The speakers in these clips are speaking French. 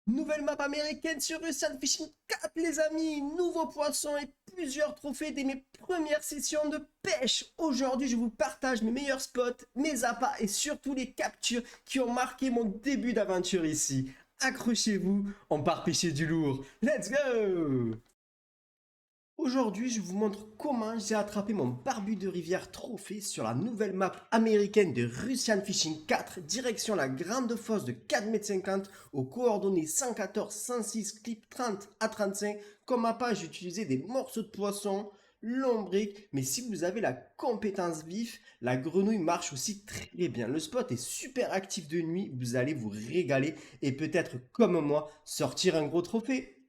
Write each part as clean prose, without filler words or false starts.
Nouvelle map américaine sur Russian Fishing 4, les amis. Nouveaux poissons et plusieurs trophées dès mes premières sessions de pêche. Aujourd'hui, je vous partage mes meilleurs spots, mes appâts et surtout les captures qui ont marqué mon début d'aventure ici. Accrochez-vous, on part pêcher du lourd. Let's go! Aujourd'hui, je vous montre comment j'ai attrapé mon barbu de rivière trophée sur la nouvelle map américaine de Russian Fishing 4, direction la grande fosse de 4,50 m aux coordonnées 114, 106, clip 30 à 35. Comme appât, j'ai utilisé des morceaux de poisson, lombric, mais si vous avez la compétence vif, la grenouille marche aussi très bien. Le spot est super actif de nuit, vous allez vous régaler et peut-être comme moi sortir un gros trophée.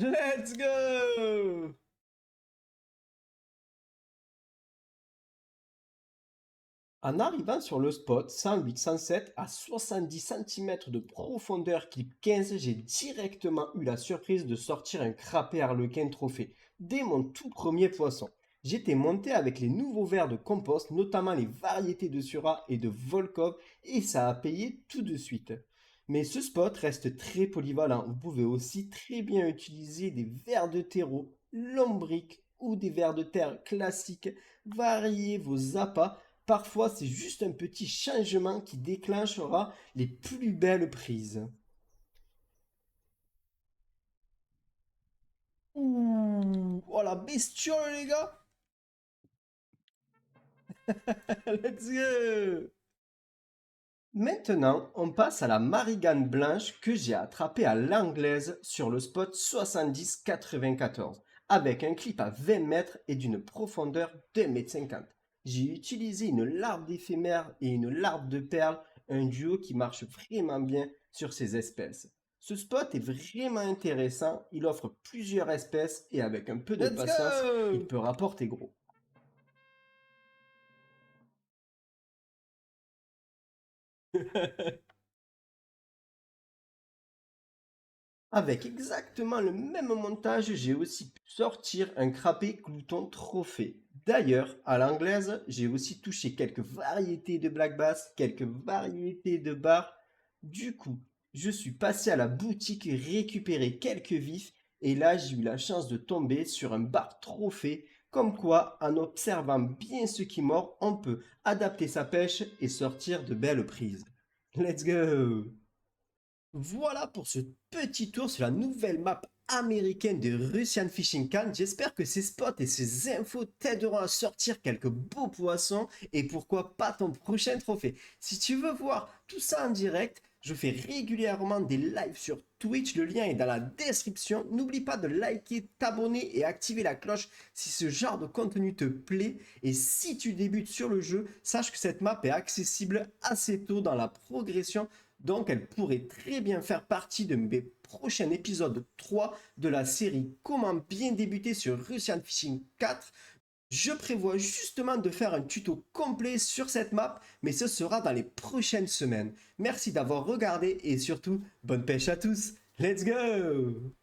Let's go! En arrivant sur le spot 108, 107 à 70 cm de profondeur clip 15, j'ai directement eu la surprise de sortir un crapé arlequin trophée dès mon tout premier poisson. J'étais monté avec les nouveaux vers de compost, notamment les variétés de Sura et de Volkov, et ça a payé tout de suite. Mais ce spot reste très polyvalent. Vous pouvez aussi très bien utiliser des vers de terreau, lombric ou des vers de terre classiques. Variez vos appâts. Parfois, c'est juste un petit changement qui déclenchera les plus belles prises. Ouh, oh la bestiole, les gars! Let's go! Maintenant, on passe à la marigane blanche que j'ai attrapée à l'anglaise sur le spot 70-94, avec un clip à 20 mètres et d'une profondeur d'1,50 m. J'ai utilisé une larve d'éphémère et une larve de perle, un duo qui marche vraiment bien sur ces espèces. Ce spot est vraiment intéressant, il offre plusieurs espèces et avec un peu de Let's patience, il go! peut rapporter gros. Avec exactement le même montage, j'ai aussi pu sortir un crapé glouton trophée. D'ailleurs, à l'anglaise, j'ai aussi touché quelques variétés de black bass, quelques variétés de bar. Du coup, je suis passé à la boutique récupérer quelques vifs et là, j'ai eu la chance de tomber sur un bar trophée. Comme quoi, en observant bien ce qui mord, on peut adapter sa pêche et sortir de belles prises. Let's go! Voilà pour ce petit tour sur la nouvelle map américaine de Russian Fishing Can. J'espère que ces spots et ces infos t'aideront à sortir quelques beaux poissons et pourquoi pas ton prochain trophée. Si tu veux voir tout ça en direct, je fais régulièrement des lives sur Twitch, le lien est dans la description. N'oublie pas de liker, t'abonner et activer la cloche si ce genre de contenu te plaît. Et si tu débutes sur le jeu, sache que cette map est accessible assez tôt dans la progression, donc elle pourrait très bien faire partie de mes prochains épisodes 3 de la série Comment bien débuter sur Russian Fishing 4. Je prévois justement de faire un tuto complet sur cette map, mais ce sera dans les prochaines semaines. Merci d'avoir regardé et surtout, bonne pêche à tous. Let's go!